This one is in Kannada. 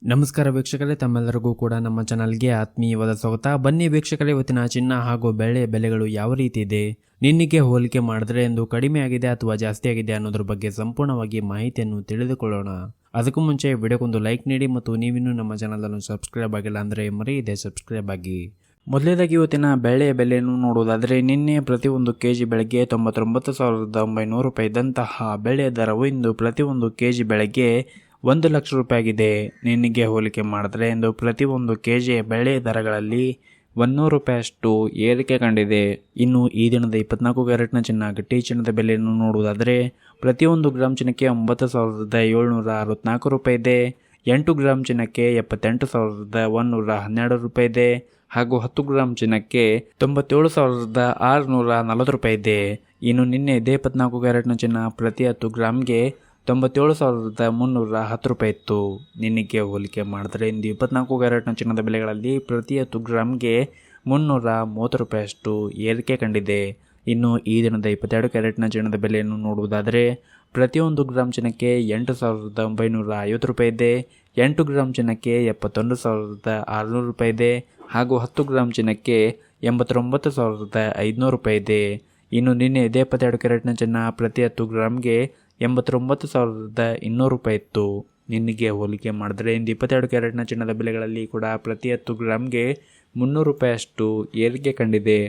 ನಮಸ್ಕಾರ ವೀಕ್ಷಕರೇ, ತಮ್ಮೆಲ್ಲರಿಗೂ ಕೂಡ ನಮ್ಮ ಚಾನಲ್ಗೆ ಆತ್ಮೀಯವಾದ ಸ್ವಾಗತ. ಬನ್ನಿ ವೀಕ್ಷಕರೇ, ಇವತ್ತಿನ ಚಿನ್ನ ಹಾಗೂ ಬೆಳ್ಳಿಯ ಬೆಲೆಗಳು ಯಾವ ರೀತಿ ಇದೆ, ನಿನ್ನೆಗೆ ಹೋಲಿಕೆ ಮಾಡಿದ್ರೆ ಎಂದು ಕಡಿಮೆ ಆಗಿದೆ ಅಥವಾ ಜಾಸ್ತಿ ಆಗಿದೆ ಅನ್ನೋದ್ರ ಬಗ್ಗೆ ಸಂಪೂರ್ಣವಾಗಿ ಮಾಹಿತಿಯನ್ನು ತಿಳಿದುಕೊಳ್ಳೋಣ. ಅದಕ್ಕೂ ಮುಂಚೆ ವಿಡಿಯೋಗೊಂದು ಲೈಕ್ ನೀಡಿ ಮತ್ತು ನೀವಿನ್ನೂ ನಮ್ಮ ಚಾನಲ್ ಅನ್ನು ಸಬ್ಸ್ಕ್ರೈಬ್ ಆಗಿಲ್ಲ ಅಂದರೆ ಮರೆಯದೆ ಸಬ್ಸ್ಕ್ರೈಬ್ ಆಗಿ. ಮೊದಲೇದಾಗಿ ಇವತ್ತಿನ ಬೆಳ್ಳಿಯ ಬೆಲೆಯನ್ನು ನೋಡುವುದಾದರೆ, ನಿನ್ನೆ ಪ್ರತಿಯೊಂದು ಕೆಜಿ ಬೆಳೆಗೆ 99,900 ರೂಪಾಯಿ ಇದ್ದಂತಹ ಬೆಳ್ಳಿಯ ದರವು ಇಂದು ಪ್ರತಿಯೊಂದು ಕೆಜಿ ಬೆಳೆಗೆ 1 ಲಕ್ಷ ರೂಪಾಯಿ ಆಗಿದೆ. ನಿನ್ನೆಗೆ ಹೋಲಿಕೆ ಮಾಡಿದ್ರೆ ಇಂದು ಪ್ರತಿಯೊಂದು ಕೆಜಿ ಬೆಳ್ಳಿಯ ದರಗಳಲ್ಲಿ 100 ರೂಪಾಯಿಯಷ್ಟು ಏರಿಕೆ ಕಂಡಿದೆ. ಇನ್ನು ಈ ದಿನದ 24 ಕ್ಯಾರೆಟ್ನ ಚಿನ್ನ ಗಟ್ಟಿ ಚಿನ್ನದ ಬೆಲೆಯನ್ನು ನೋಡುವುದಾದರೆ, ಪ್ರತಿಯೊಂದು ಗ್ರಾಮ್ ಚಿನ್ನಕ್ಕೆ 9,764 ರೂಪಾಯಿ ಇದೆ. 8 ಗ್ರಾಮ್ ಚಿನ್ನಕ್ಕೆ 78,112 ರೂಪಾಯಿ ಇದೆ. ಹಾಗೂ 10 ಗ್ರಾಮ್ ಚಿನ್ನಕ್ಕೆ 97,640 ರೂಪಾಯಿ ಇದೆ. ಇನ್ನು ನಿನ್ನೆ ಇದೇ 24 ಕ್ಯಾರೆಟ್ನ ಚಿನ್ನ ಪ್ರತಿ 10 ಗ್ರಾಮ್ಗೆ 97,310 ರೂಪಾಯಿ ಇತ್ತು. ನಿನ್ನೆಗೆ ಹೋಲಿಕೆ ಮಾಡಿದ್ರೆ ಇಂದು 24 ಕ್ಯಾರೆಟ್ನ ಚಿನ್ನದ ಬೆಲೆಗಳಲ್ಲಿ ಪ್ರತಿ 10 ಗ್ರಾಮ್ಗೆ 330 ರೂಪಾಯಿಯಷ್ಟು ಏರಿಕೆ ಕಂಡಿದೆ. ಇನ್ನು ಈ ದಿನದ 22 ಕ್ಯಾರೆಟ್ನ ಚಿನ್ನದ ಬೆಲೆಯನ್ನು ನೋಡುವುದಾದರೆ, ಪ್ರತಿಯೊಂದು ಗ್ರಾಮ್ ಚಿನ್ನಕ್ಕೆ 8,950 ರೂಪಾಯಿ ಇದೆ. 8 ಗ್ರಾಮ್ ಚಿನ್ನಕ್ಕೆ 71,600 ರೂಪಾಯಿ ಇದೆ. ಹಾಗೂ 10 ಗ್ರಾಮ್ ಚಿನ್ನಕ್ಕೆ 89,500 ರೂಪಾಯಿ ಇದೆ. ಇನ್ನು ನಿನ್ನೆ ಇದೇ 22 ಕ್ಯಾರೆಟ್ನ ಚಿನ್ನ ಪ್ರತಿ 10 ಗ್ರಾಮ್ಗೆ 89,200 ರೂಪಾಯಿ ಇತ್ತು. ನಿನ್ನೆಗೆ ಹೋಲಿಕೆ ಮಾಡಿದ್ರೆ ಇಂದು 22 ಕ್ಯಾರೆಟ್ನ ಚಿನ್ನದ ಬೆಲೆಗಳಲ್ಲಿ ಕೂಡ ಪ್ರತಿ 10 ಗ್ರಾಮ್ಗೆ 300 ರೂಪಾಯಿಯಷ್ಟು ಏರಿಕೆ ಕಂಡಿದೆ.